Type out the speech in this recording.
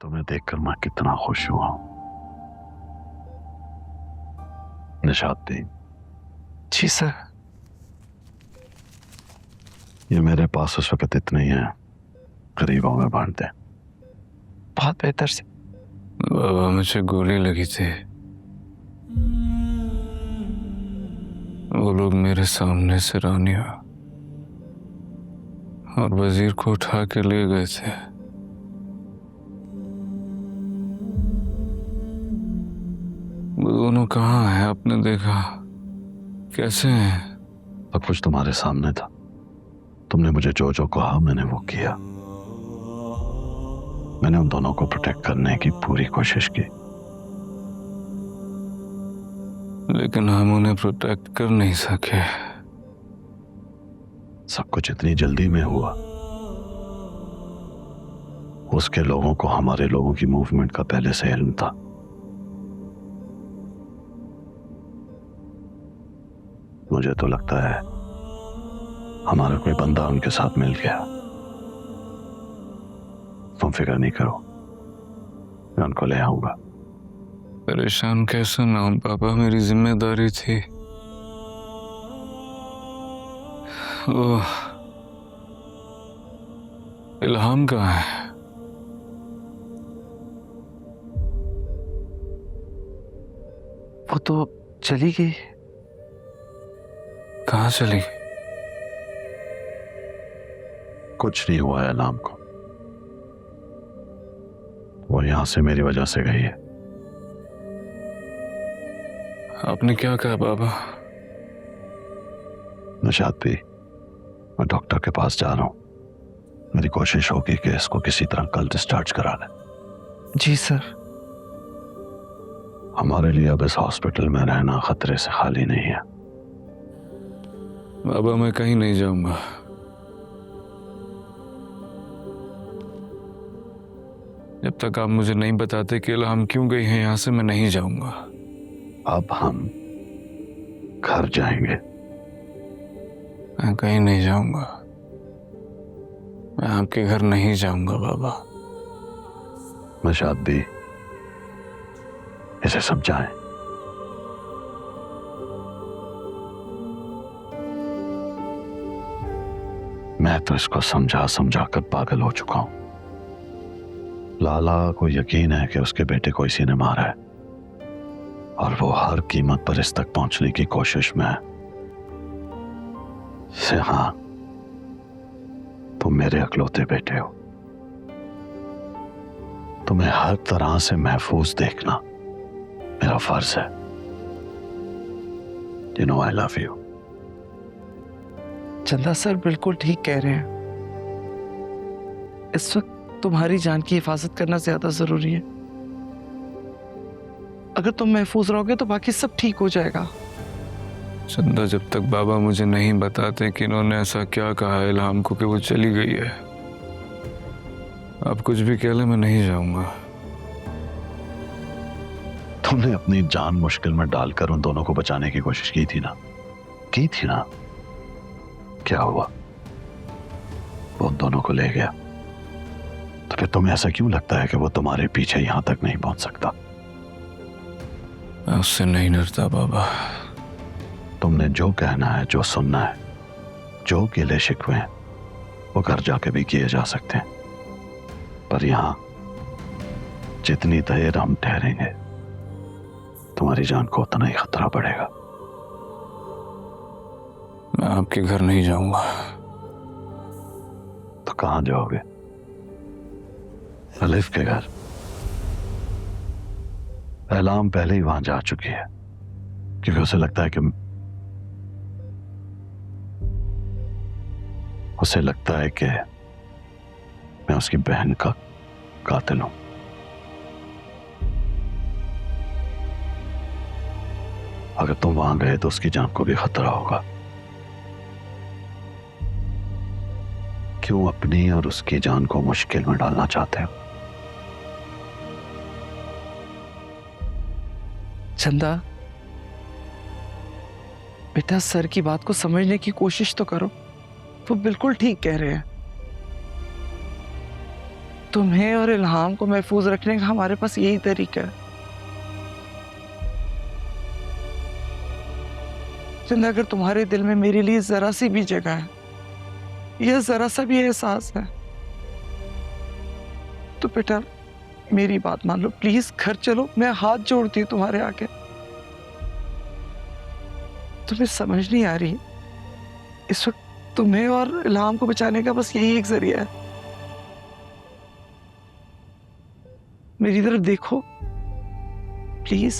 तुम्हें देखकर मैं कितना खुश हुआ हूं। निशात दी, जी सर। ये मेरे पास उस वक्त इतने ही है, गरीबों में बांटते। बहुत बेहतर से। बाबा मुझे गोली लगी थी। वो लोग मेरे सामने से रानिया और वजीर को उठा के ले गए थे। वो दोनों कहाँ हैं? आपने देखा? कैसे हैं? सब कुछ तुम्हारे सामने था। तुमने मुझे जो जो कहा मैंने वो किया। मैंने उन दोनों को प्रोटेक्ट करने की पूरी कोशिश की, लेकिन हम उन्हें प्रोटेक्ट कर नहीं सके। सब कुछ इतनी जल्दी में हुआ। उसके लोगों को हमारे लोगों की मूवमेंट का पहले से इल्म था। मुझे तो लगता है हमारा कोई बंदा उनके साथ मिल गया। तुम फिक्र नहीं करो, मैं उनको ले आऊंगा। परेशान कैसे ना हूं पापा, मेरी जिम्मेदारी थी। ओह, इल्हाम कहाँ है? वो तो चली गई। कहाँ चली? कुछ नहीं हुआ है इल्हाम को। वो यहां से मेरी वजह से गई है। आपने क्या कहा बाबा? निशात भी, मैं डॉक्टर के पास जा रहा हूं। मेरी कोशिश होगी कि इसको किसी तरह कल डिस्चार्ज करा लें। जी सर। हमारे लिए अब इस हॉस्पिटल में रहना खतरे से खाली नहीं है। बाबा मैं कहीं नहीं जाऊंगा। जब तक आप मुझे नहीं बताते कि इल्हाम क्यों गई हैं यहां से, मैं नहीं जाऊंगा। अब हम घर जाएंगे। मैं कहीं नहीं जाऊंगा। मैं आपके घर नहीं जाऊंगा बाबा। निशात भी, इसे समझाएं। मैं तो इसको समझा समझा कर पागल हो चुका हूं। लाला को यकीन है कि उसके बेटे को इसी ने मारा है और वो हर कीमत पर इस तक पहुंचने की कोशिश में है। हाँ, तुम मेरे अकलौते बेटे हो। तुम्हें हर तरह से महफूज देखना मेरा फर्ज है। You know I love you. चंदा सर बिल्कुल ठीक कह रहे हैं। इस वक्त तुम्हारी जान की हिफाजत करना ज्यादा जरूरी है। अगर तुम महफूज रहोगे तो बाकी सब ठीक हो जाएगा। चंदा, जब तक बाबा मुझे नहीं बताते कि इन्होंने ऐसा क्या कहा है इल्हाम को कि वो चली गई है, आप कुछ भी कह ले मैं नहीं जाऊंगा। तुमने अपनी जान मुश्किल में डालकर उन दोनों को बचाने की कोशिश की थी ना? की थी ना? क्या हुआ? वो उन दोनों को ले गया। तो फिर तुम्हें ऐसा क्यों लगता है कि वो तुम्हारे पीछे यहां तक नहीं पहुंच सकता? मैं उससे नहीं डरता बाबा। तुमने जो कहना है, जो सुनना है, जो गिले शिकवे हैं, वो घर जाके भी किए जा सकते हैं। पर यहां जितनी देर हम ठहरेंगे तुम्हारी जान को उतना ही खतरा बढ़ेगा। मैं आपके घर नहीं जाऊंगा। तो कहां जाओगे? अलिफ के घर। इल्हाम पहले ही वहां जा चुकी है क्योंकि उसे लगता है कि मैं उसकी बहन का कातिल हूं। अगर तुम वहां गए तो उसकी जान को भी खतरा होगा। क्यों अपनी और उसकी जान को मुश्किल में डालना चाहते हो? चंदा बेटा, सर की बात को समझने की कोशिश तो करो। वो बिल्कुल ठीक कह रहे हैं। तुम्हें और इल्हाम को महफूज रखने का हमारे पास यही तरीका है। चंदा, अगर तुम्हारे दिल में मेरे लिए जरा सी भी जगह है या जरा सा भी एहसास है तो बेटा मेरी बात मान लो, प्लीज घर चलो। मैं हाथ जोड़ती हूँ तुम्हारे आगे। तुम्हें समझ नहीं आ रही, इस वक्त तुम्हें और इल्हाम को बचाने का बस यही एक जरिया है। मेरी तरफ देखो प्लीज।